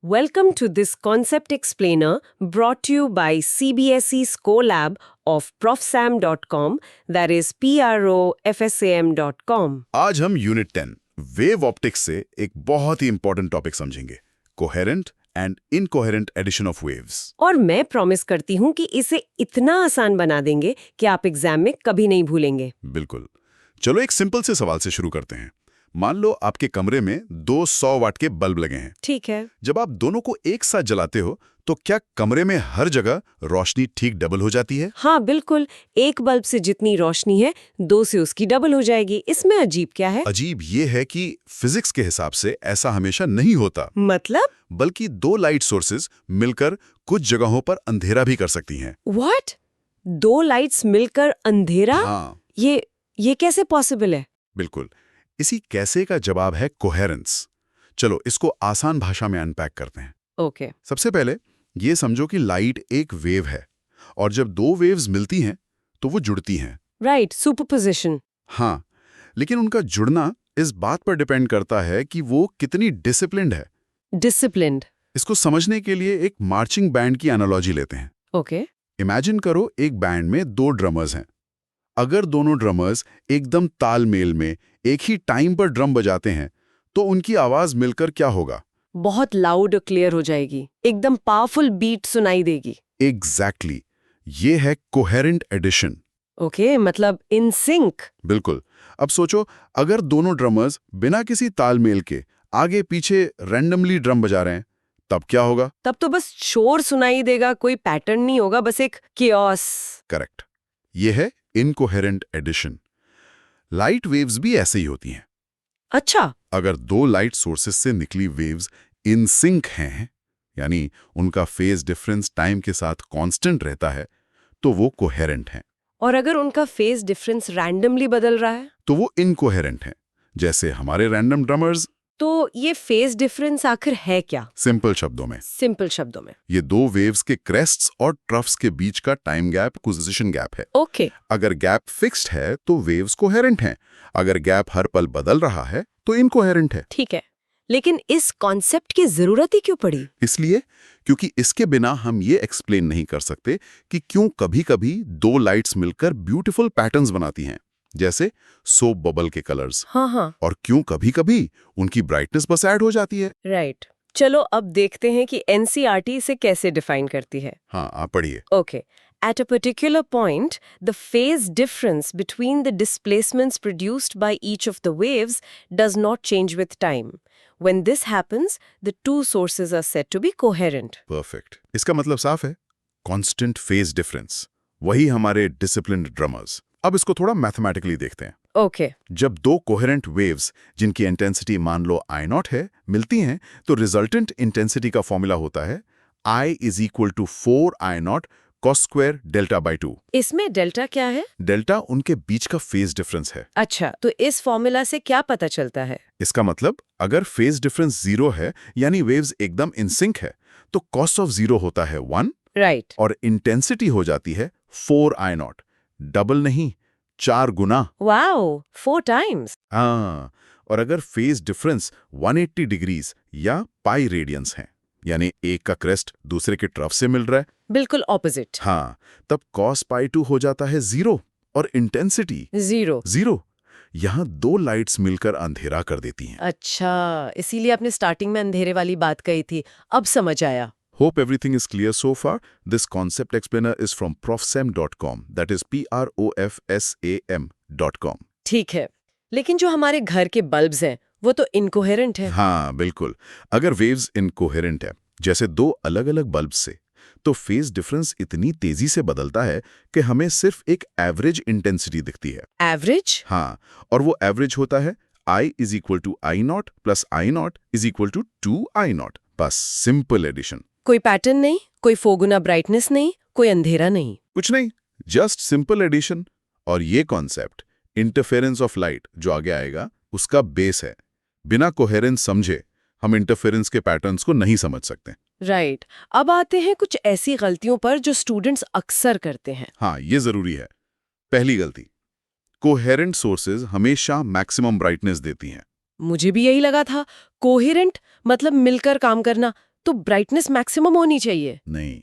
Welcome to this concept explainer brought to you by CBSE Scolab of profsam.com, that is profsam.com. आज हम unit 10 wave optics से एक बहुत ही important topic समझेंगे, coherent and incoherent addition of waves. और मैं प्रॉमिस करती हूँ कि इसे इतना आसान बना देंगे कि आप एग्जाम में कभी नहीं भूलेंगे। बिल्कुल। चलो एक सिंपल से सवाल से शुरू करते हैं। मान लो आपके कमरे में 200 वाट के बल्ब लगे हैं। ठीक है। जब आप दोनों को एक साथ जलाते हो तो क्या कमरे में हर जगह रोशनी ठीक डबल हो जाती है? हाँ बिल्कुल, एक बल्ब से जितनी रोशनी है 2 से उसकी डबल हो जाएगी। इसमें अजीब क्या है? अजीब ये है कि फिजिक्स के हिसाब से ऐसा हमेशा नहीं होता, मतलब? बल्कि 2 लाइट सोर्सेज मिलकर कुछ जगहों पर अंधेरा भी कर सकती हैं। व्हाट? 2 लाइट्स मिलकर अंधेरा? हाँ, ये कैसे पॉसिबल है? बिल्कुल। इसी कैसे का जवाब है कोहेरेंस। चलो इसको आसान भाषा में अनपैक करते हैं। ओके। सबसे पहले ये समझो कि लाइट एक वेव है और जब 2 वेव्स मिलती हैं तो वो जुड़ती हैं। Right, superposition. हाँ, लेकिन उनका जुड़ना इस बात पर डिपेंड करता है कि वो कितनी डिसिप्लिन्ड है। डिसिप्लिन्ड। इसको समझने के लिए एक मार्चिंग बैंड की एनालॉजी लेते हैं। ओके। इमेजिन करो एक बैंड में 2 ड्रमर्स हैं। अगर दोनों ड्रमर्स एकदम तालमेल में एक ही टाइम पर ड्रम बजाते हैं तो उनकी आवाज मिलकर क्या होगा? बहुत लाउड और क्लियर हो जाएगी, एकदम पावरफुल बीट सुनाई देगी। एग्जैक्टली, ये है कोहेरेंट एडिशन। ओके, मतलब इन सिंक। बिल्कुल। अब सोचो, अगर दोनों ड्रमर्स बिना किसी तालमेल के आगे पीछे रैंडमली ड्रम बजा रहे हैं तब क्या होगा? तब तो बस शोर सुनाई देगा, कोई पैटर्न नहीं होगा, बस एक कियोस। करेक्ट, ये है इनकोहेरेंट एडिशन। लाइट वेव्स भी ऐसे ही होती हैं। अच्छा। अगर 2 लाइट सोर्सेस से निकली वेव्स इन सिंक हैं, यानी उनका फेज डिफरेंस टाइम के साथ कांस्टेंट रहता है, तो वो कोहेरेंट हैं। और अगर उनका फेज डिफरेंस रैंडमली बदल रहा है तो वो इनकोहेरेंट हैं, जैसे हमारे रैंडम ड्रमर्स। तो ये फेज डिफरेंस आखिर है क्या? सिंपल शब्दों में, ये 2 वेव्स के क्रेस्ट्स और ट्रफ्स के बीच का टाइम गैप पोजीशन गैप है। ओके। अगर गैप फिक्स्ड है तो वेव्स कोहेरेंट हैं, अगर गैप हर पल बदल रहा है तो इनकोहेरेंट है। ठीक है, लेकिन इस कॉन्सेप्ट की जरूरत ही क्यों पड़ी? इसलिए क्योंकि इसके बिना हम ये एक्सप्लेन नहीं कर सकते कि क्यों कभी-कभी 2 लाइट्स मिलकर ब्यूटीफुल पैटर्न्स बनाती हैं, जैसे सोप बबल के कलर्स। हाँ। और क्यों कभी-कभी उनकी ब्राइटनेस बस ऐड हो जाती है। राइट। चलो अब देखते हैं कि एनसीईआरटी इसे कैसे डिफाइन करती है। हाँ, आप पढ़िए। Okay. At a particular point, the phase difference between the displacements produced by each of the waves does not change with time. When this happens, the two sources are said to be coherent. Perfect. इसका मतलब साफ है, constant phase difference, वही हमारे disciplined drummers. अब इसको थोड़ा mathematically देखते हैं। ओके। जब 2 कोहेरेंट वेव्स जिनकी इंटेंसिटी मान लो I0 है मिलती हैं तो रिजल्टेंट इंटेंसिटी का फॉर्मूला होता है I = 4I0 cos square delta by 2। इसमें डेल्टा क्या है? डेल्टा उनके बीच का फेज डिफरेंस है। अच्छा, तो इस फॉर्मूला से क्या पता चलता है? इसका मतलब अगर फेज डिफरेंस 0 है यानी वेव्स एकदम इन सिंक है तो कॉस ऑफ 0 होता है 1। राइट। और इंटेंसिटी हो जाती है 4I0, डबल नहीं 4 गुना। Wow, 4 times. हाँ, और अगर फेज डिफरेंस 180 डिग्रीज या पाई रेडियंस है, यानी एक का क्रेस्ट दूसरे के ट्रफ से मिल रहा है, बिल्कुल ऑपोजिट। हाँ, तब cos π2 हो जाता है 0 और इंटेंसिटी 0। यहाँ 2 लाइट्स मिलकर अंधेरा कर देती हैं। अच्छा, इसीलिए आपने स्टार्टिंग में अंधेरे वाली बात कही थी, अब समझ आया। Hope everything is clear so far. This concept explainer is from profsam.com. That is profsam.com. ठीक है, लेकिन जो हमारे घर के बल्ब्स हैं वो तो इनकोहेरेंट है। हाँ बिल्कुल। अगर वेव्स इनकोहेरेंट है, जैसे 2 अलग-अलग बल्ब्स से, तो फेज डिफरेंस इतनी तेजी से बदलता है कि हमें सिर्फ एक एवरेज इंटेंसिटी दिखती है। एवरेज? हाँ, और वो एवरेज होता है I = I0 + I0 = 2I0। बस सिंपल एडिशन। कोई पैटर्न नहीं, कोई 4 गुना ब्राइटनेस नहीं, कोई अंधेरा नहीं। कुछ नहीं, जस्ट सिंपल एडिशन। और ये कॉन्सेप्ट इंटरफेरेंस ऑफ लाइट जो आगे आएगा उसका बेस है। बिना कोहेरेंस समझे हम इंटरफेरेंस के पैटर्न्स को नहीं समझ सकते। राइट। अब आते हैं कुछ ऐसी गलतियों पर जो स्टूडेंट्स अक्सर करते हैं। हाँ, ये जरूरी है। पहली गलती, कोहेरेंट सोर्सेज हमेशा मैक्सिमम ब्राइटनेस देती हैं। मुझे भी यही लगा था। कोहेरेंट मतलब मिलकर काम करना, तो ब्राइटनेस मैक्सिमम होनी चाहिए। नहीं,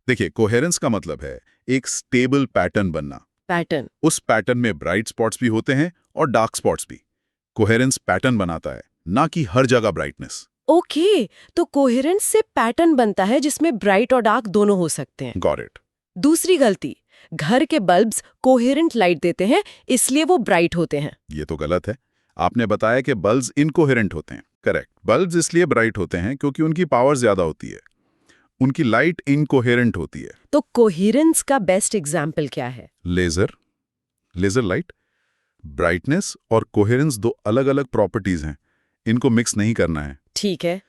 देखिए कोहेरेंस का मतलब है एक स्टेबल पैटर्न बनना। पैटर्न। उस पैटर्न में ब्राइट स्पॉट्स भी होते हैं और डार्क स्पॉट्स भी। कोहेरेंस पैटर्न बनाता है, ना कि हर जगह ब्राइटनेस। ओके, तो कोहेरेंस से पैटर्न बनता है जिसमें ब्राइट और डार्क दोनों हो सकते हैं। Got it. दूसरी गलती, घर के बल्ब्स कोहेरेंट लाइट देते हैं इसलिए वो ब्राइट होते हैं। ये तो गलत है। आपने बताया कि बल्ब्स इनकोहेरेंट होते हैं। करेक्ट, बल्ब्स इसलिए ब्राइट होते हैं क्योंकि उनकी पावर ज्यादा होती है, उनकी लाइट इनकोहेरेंट होती है। तो कोहेरेंस का बेस्ट एग्जाम्पल क्या है? Laser light. ब्राइटनेस और कोहेरेंस दो अलग अलग प्रॉपर्टीज हैं, इनको मिक्स नहीं करना है। ठीक है।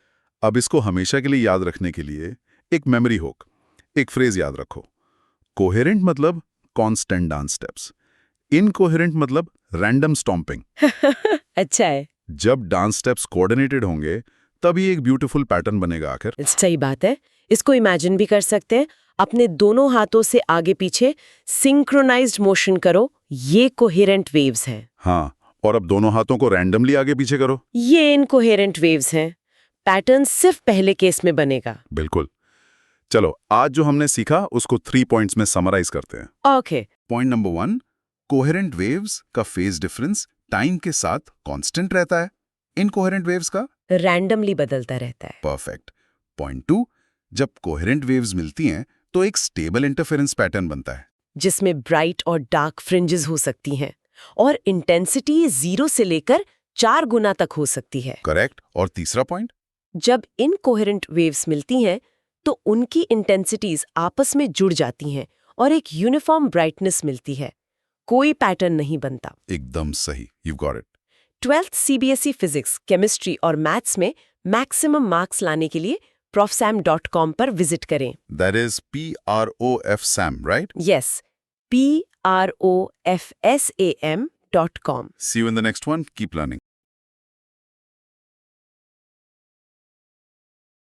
अब इसको हमेशा के लिए याद रखने के लिए एक मेमोरी होक, एक फ्रेज याद रखो। कोहेरेंट मतलब कांस्टेंट डांस स्टेप्स, इनकोहेरेंट मतलब रैंडम स्टॉम्पिंग। अच्छा है। जब डांस स्टेप्स कोऑर्डिनेटेड होंगे तभी एक ब्यूटीफुल पैटर्न बनेगा आखिर। सही बात है। इसको इमेजिन भी कर सकते हैं, अपने दोनों हाथों से आगे पीछे सिंक्रोनाइज्ड मोशन करो, ये कोहेरेंट वेव्स हैं। हाँ, और अब दोनों हाथों को रैंडमली आगे पीछे करो, ये इनकोहेरेंट वेव्स हैं। पैटर्न सिर्फ पहले केस में बनेगा। बिल्कुल। चलो, आज जो हमने सीखा उसको 3 पॉइंट्स में समराइज करते हैं। Okay. Point number 1, coherent waves का फेज डिफरेंस टाइम के साथ कांस्टेंट रहता है, इनकोहेरेंट वेव्स का रैंडमली बदलता रहता है। परफेक्ट। पॉइंट 2, जब कोहेरेंट वेव्स मिलती हैं तो एक स्टेबल इंटरफेरेंस पैटर्न बनता है, जिसमें ब्राइट और डार्क फ्रिंजेस हो सकती हैं और इंटेंसिटी 0 से लेकर 4 गुना तक हो सकती है। करेक्ट। और तीसरा पॉइंट, जब इनकोहेरेंट वेव्स मिलती हैं तो उनकी इंटेंसिटीज आपस में जुड़ जाती हैं और एक यूनिफॉर्म ब्राइटनेस मिलती है, कोई पैटर्न नहीं बनता। एकदम सही, you got it. 12th CBSE physics, chemistry और मैथ्स में मैक्सिमम मार्क्स लाने के लिए profsam.com पर विजिट करें। That is PROF Sam, right? Yes, PROFSAM.com. See you in the next one. Keep learning.